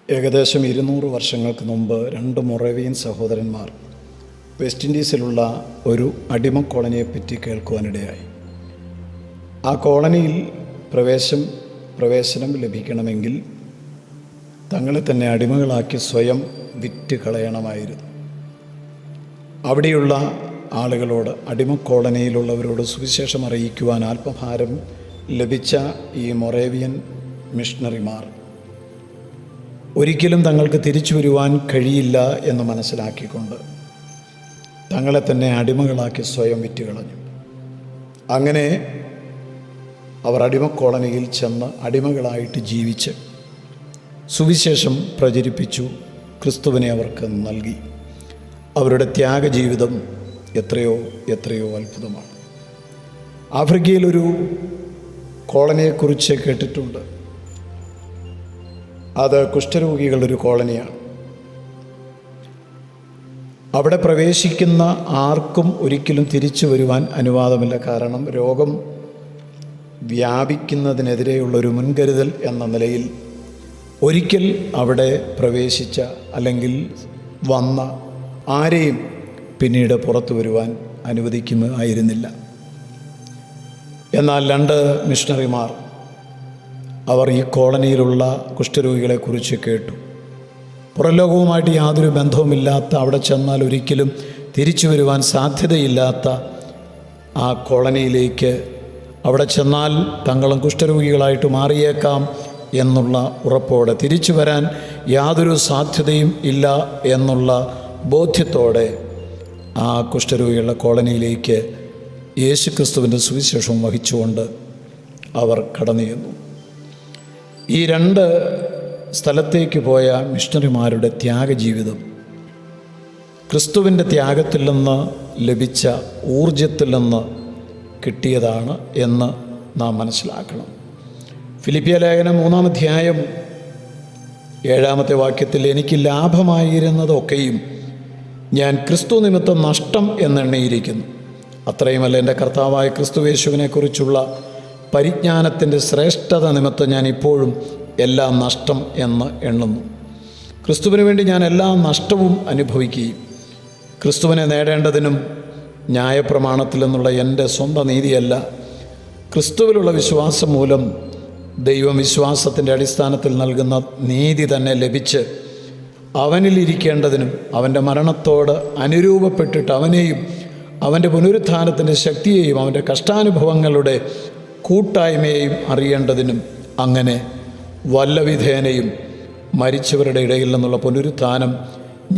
ഏകദേശം 200 വർഷങ്ങൾക്ക് മുമ്പ് 2 മൊറേവിയൻ സഹോദരന്മാർ വെസ്റ്റ് ഇൻഡീസിലുള്ള ഒരു അടിമ കോളനിയെപ്പറ്റി കേൾക്കുവാനിടയായി. ആ കോളനിയിൽ പ്രവേശനം ലഭിക്കണമെങ്കിൽ തങ്ങളെ തന്നെ അടിമകളാക്കി സ്വയം വിറ്റ് കളയണമായിരുന്നു. അവിടെയുള്ള ആളുകളോട്, അടിമ കോളനിയിലുള്ളവരോട് സുവിശേഷം അറിയിക്കുവാൻ ആത്മഭാരം ലഭിച്ച ഈ മൊറേവിയൻ മിഷണറിമാർ ഒരിക്കലും തങ്ങൾക്ക് തിരിച്ചു വരുവാൻ കഴിയില്ല എന്ന് മനസ്സിലാക്കിക്കൊണ്ട് തങ്ങളെ തന്നെ അടിമകളാക്കി സ്വയം വിറ്റുകളഞ്ഞു. അങ്ങനെ അവർ അടിമ കോളനിയിൽ ചെന്ന് അടിമകളായിട്ട് ജീവിച്ച് സുവിശേഷം പ്രചരിപ്പിച്ചു. ക്രിസ്തുവിനെ അവർക്ക് നൽകി. അവരുടെ ത്യാഗജീവിതം എത്രയോ അത്ഭുതമാണ്. ആഫ്രിക്കയിലൊരു കോളനിയെക്കുറിച്ച് കേട്ടിട്ടുണ്ട്. അത് കുഷ്ഠരോഗികളുടെ കോളനിയാണ്. അവിടെ പ്രവേശിക്കുന്ന ആർക്കും ഒരിക്കലും തിരിച്ചു വരുവാൻ അനുവാദമില്ല. കാരണം രോഗം വ്യാപിക്കുന്നതിനെതിരെയുള്ളൊരു മുൻകരുതൽ എന്ന നിലയിൽ ഒരിക്കൽ അവിടെ പ്രവേശിച്ച അല്ലെങ്കിൽ വന്ന ആരെയും പിന്നീട് പുറത്തു വരുവാൻ അനുവദിക്കുന്നതായിരുന്നില്ല. എന്നാൽ 2 മിഷണറിമാർ അവർ ഈ കോളനിയിലുള്ള കുഷ്ഠരോഗികളെക്കുറിച്ച് കേട്ടു. പുറംലോകവുമായിട്ട് യാതൊരു ബന്ധവുമില്ലാത്ത, അവിടെ ചെന്നാൽ ഒരിക്കലും തിരിച്ചു വരുവാൻ സാധ്യതയില്ലാത്ത ആ കോളനിയിലേക്ക് അവിടെ ചെന്നാൽ തങ്ങളും കുഷ്ഠരോഗികളായിട്ട് മാറിയേക്കാം എന്നുള്ള ഉറപ്പോടെ, തിരിച്ചു വരാൻ യാതൊരു സാധ്യതയും ഇല്ല എന്നുള്ള ബോധ്യത്തോടെ ആ കുഷ്ഠരോഗികളുടെ കോളനിയിലേക്ക് യേശുക്രിസ്തുവിൻ്റെ സുവിശേഷം വഹിച്ചുകൊണ്ട് അവർ കടന്നു ചെന്നു. ഈ 2 സ്ഥലത്തേക്ക് പോയ മിഷണറിമാരുടെ ത്യാഗജീവിതം ക്രിസ്തുവിൻ്റെ ത്യാഗത്തിൽ നിന്ന് ലഭിച്ച ഊർജത്തിൽ നിന്ന് കിട്ടിയതാണ് എന്ന് നാം മനസ്സിലാക്കണം. ഫിലിപ്പിയ ലേഖനം 3-ാം അധ്യായം 7-ാമത്തെ വാക്യത്തിൽ, എനിക്ക് ലാഭമായിരുന്നതൊക്കെയും ഞാൻ ക്രിസ്തു നിമിത്തം നഷ്ടം എന്നെണ്ണിയിരിക്കുന്നു. അത്രയുമല്ല, എൻ്റെ കർത്താവായ ക്രിസ്തുയേശുവിനെക്കുറിച്ചുള്ള പരിജ്ഞാനത്തിൻ്റെ ശ്രേഷ്ഠത നിമിത്തം ഞാൻ ഇപ്പോഴും എല്ലാം നഷ്ടം എന്ന് എണ്ണുന്നു. ക്രിസ്തുവിന് വേണ്ടി ഞാൻ എല്ലാ നഷ്ടവും അനുഭവിക്കുകയും ക്രിസ്തുവിനെ നേടേണ്ടതിനും ന്യായപ്രമാണത്തിൽ നിന്നുള്ള എൻ്റെ സ്വന്തം നീതിയല്ല, ക്രിസ്തുവിലുള്ള വിശ്വാസം മൂലം ദൈവം വിശ്വാസത്തിൻ്റെ അടിസ്ഥാനത്തിൽ നൽകുന്ന നീതി തന്നെ ലഭിച്ച് അവനിലിരിക്കേണ്ടതിനും അവൻ്റെ മരണത്തോട് അനുരൂപപ്പെട്ടിട്ട് അവനെയും അവൻ്റെ പുനരുത്ഥാനത്തിൻ്റെ ശക്തിയെയും അവൻ്റെ കഷ്ടാനുഭവങ്ങളുടെ കൂട്ടായ്മയെയും അറിയേണ്ടതിനും, അങ്ങനെ വല്ലവിധേനയും മരിച്ചവരുടെ ഇടയിൽ നിന്നുള്ള പുനരുത്ഥാനം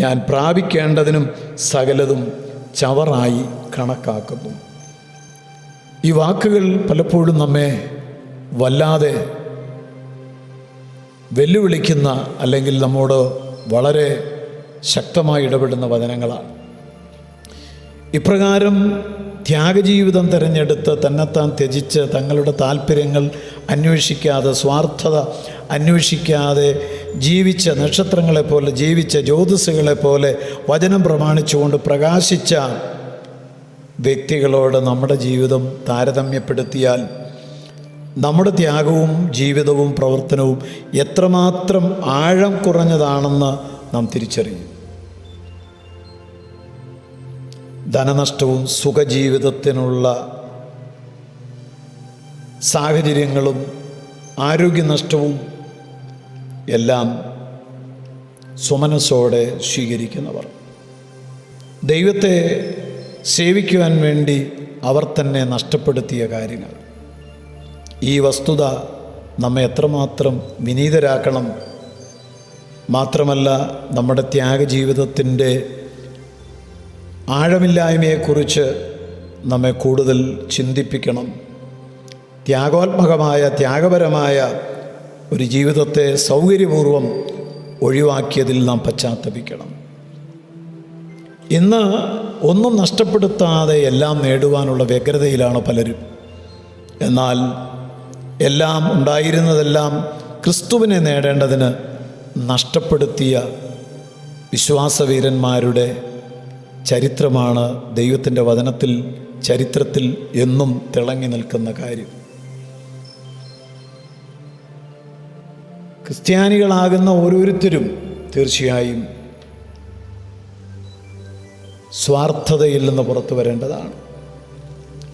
ഞാൻ പ്രാപിക്കേണ്ടതിനും സകലതും ചവറായി കണക്കാക്കുന്നു. ഈ വാക്കുകൾ പലപ്പോഴും നമ്മെ വല്ലാതെ വെല്ലുവിളിക്കുന്ന, അല്ലെങ്കിൽ നമ്മോട് വളരെ ശക്തമായി ഇടപെടുന്ന വചനങ്ങളാണ്. ഇപ്രകാരം ത്യാഗജീവിതം തിരഞ്ഞെടുത്ത് തന്നെത്താൻ ത്യജിച്ച് തങ്ങളുടെ താല്പര്യങ്ങൾ അന്വേഷിക്കാതെ, സ്വാർത്ഥത അന്വേഷിക്കാതെ ജീവിച്ച നക്ഷത്രങ്ങളെപ്പോലെ ജീവിച്ച ജ്യോതിസുകളെപ്പോലെ വചനം പ്രമാണിച്ചുകൊണ്ട് പ്രകാശിച്ച വ്യക്തികളോട് നമ്മുടെ ജീവിതം താരതമ്യപ്പെടുത്തിയാൽ നമ്മുടെ ത്യാഗവും ജീവിതവും പ്രവർത്തനവും എത്രമാത്രം ആഴം കുറഞ്ഞതാണെന്ന് നാം തിരിച്ചറിയും. ധനനഷ്ടവും സുഖജീവിതത്തിനുള്ള സാഹചര്യങ്ങളും ആരോഗ്യനഷ്ടവും എല്ലാം സുമനസ്സോടെ സ്വീകരിക്കുന്നവർ, ദൈവത്തെ സേവിക്കുവാൻ വേണ്ടി അവർ തന്നെ നഷ്ടപ്പെടുത്തിയ കാര്യങ്ങൾ, ഈ വസ്തുത നമ്മെ എത്രമാത്രം വിനീതരാക്കണം. മാത്രമല്ല, നമ്മുടെ ത്യാഗജീവിതത്തിൻ്റെ ആഴമില്ലായ്മയെക്കുറിച്ച് നമ്മെ കൂടുതൽ ചിന്തിപ്പിക്കണം. ത്യാഗപരമായ ഒരു ജീവിതത്തെ സൗകര്യപൂർവം ഒഴിവാക്കിയതിൽ നാം പശ്ചാത്തപിക്കണം. ഇന്ന് ഒന്നും നഷ്ടപ്പെടുത്താതെ എല്ലാം നേടുവാനുള്ള വ്യഗ്രതയിലാണ് പലരും. എന്നാൽ എല്ലാം ഉണ്ടായിരുന്നതെല്ലാം ക്രിസ്തുവിനെ നേടേണ്ടതിന് നഷ്ടപ്പെടുത്തിയ വിശ്വാസവീരന്മാരുടെ ചരിത്രമാണ് ദൈവത്തിൻ്റെ വചനത്തിൽ, ചരിത്രത്തിൽ എന്നും തിളങ്ങി നിൽക്കുന്ന കാര്യം. ക്രിസ്ത്യാനികളാകുന്ന ഓരോരുത്തരും തീർച്ചയായും സ്വാർത്ഥതയിൽ നിന്ന് പുറത്തു വരേണ്ടതാണ്.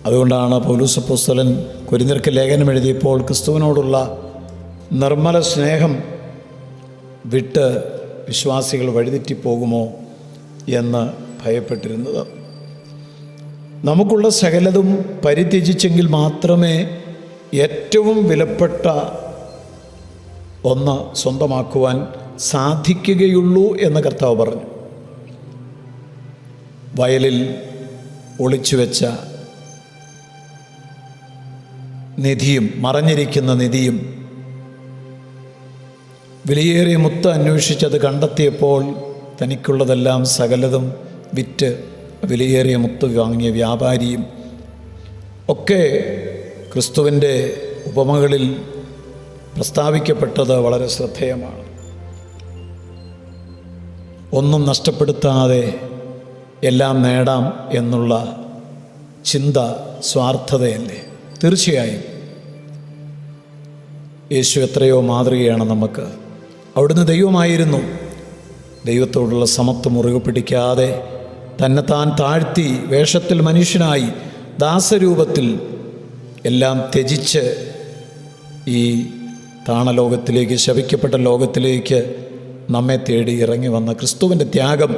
അതുകൊണ്ടാണ് പൗലോസ് അപ്പോസ്തലൻ കൊരിന്ത്യർക്ക് ലേഖനം എഴുതിയപ്പോൾ ക്രിസ്തുവിനോടുള്ള നിർമ്മല സ്നേഹം വിട്ട് വിശ്വാസികൾ വഴിതെറ്റിപ്പോകുമോ എന്ന് ഭയപ്പെട്ടിരുന്നത്. നമുക്കുള്ള സകലതും പരിത്യജിച്ചെങ്കിൽ മാത്രമേ ഏറ്റവും വിലപ്പെട്ട ഒന്ന് സ്വന്തമാക്കുവാൻ സാധിക്കുകയുള്ളൂ എന്ന് കർത്താവ് പറഞ്ഞു. വയലിൽ ഒളിച്ചു വെച്ച നിധിയും മറഞ്ഞിരിക്കുന്ന നിധിയും വിലയേറിയ മുത്ത് അന്വേഷിച്ചത് കണ്ടെത്തിയപ്പോൾ തനിക്കുള്ളതെല്ലാം സകലതും വിറ്റ് വിലയേറിയ മുത്ത് വാങ്ങിയ വ്യാപാരിയും ഒക്കെ ക്രിസ്തുവിൻ്റെ ഉപമകളിൽ പ്രസ്താവിക്കപ്പെട്ടത് വളരെ ശ്രദ്ധേയമാണ്. ഒന്നും നഷ്ടപ്പെടുത്താതെ എല്ലാം നേടാം എന്നുള്ള ചിന്ത സ്വാർത്ഥതയല്ലേ? തീർച്ചയായും യേശു എത്രയോ മാതൃകയാണ് നമുക്ക്. അവിടുന്ന് ദൈവമായിരുന്നു. ദൈവത്തോടുള്ള സമത്വം മുറുകെ പിടിക്കാതെ തന്നെത്താൻ താഴ്ത്തി വേഷത്തിൽ മനുഷ്യനായി ദാസരൂപത്തിൽ എല്ലാം ത്യജിച്ച് ഈ താണലോകത്തിലേക്ക്, ശപിക്കപ്പെട്ട ലോകത്തിലേക്ക് നമ്മെ തേടി ഇറങ്ങി വന്ന ക്രിസ്തുവിൻ്റെ ത്യാഗം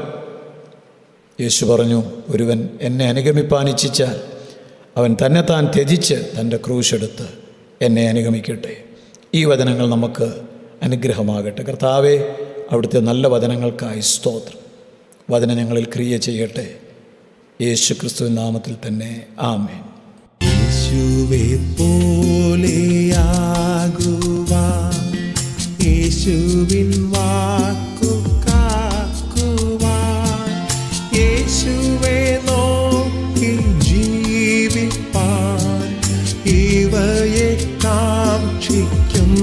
യേശു പറഞ്ഞു, ഒരുവൻ എന്നെ അനുഗമിപ്പാൻ ഇച്ഛിച്ചാൽ അവൻ തന്നെത്താൻ ത്യജിച്ച് തൻ്റെ ക്രൂശെടുത്ത് എന്നെ അനുഗമിക്കട്ടെ. ഈ വചനങ്ങൾ നമുക്ക് അനുഗ്രഹമാകട്ടെ. കർത്താവേ, അവിടുത്തെ നല്ല വചനങ്ങൾക്കായി സ്തോത്രം. വചനം ഞങ്ങളിൽ ക്രിയ ചെയ്യട്ടെ. യേശു ക്രിസ്തുവിൻ നാമത്തിൽ തന്നെ ആമേൻ. യേശുവേ പോലെയാകുവാൻ, യേശുവിൻ വാക്കു കാക്കുവാൻ, യേശുവേ നോക്കി ജീവിപ്പാൻ ഇവയെ കാക്ഷിക്കും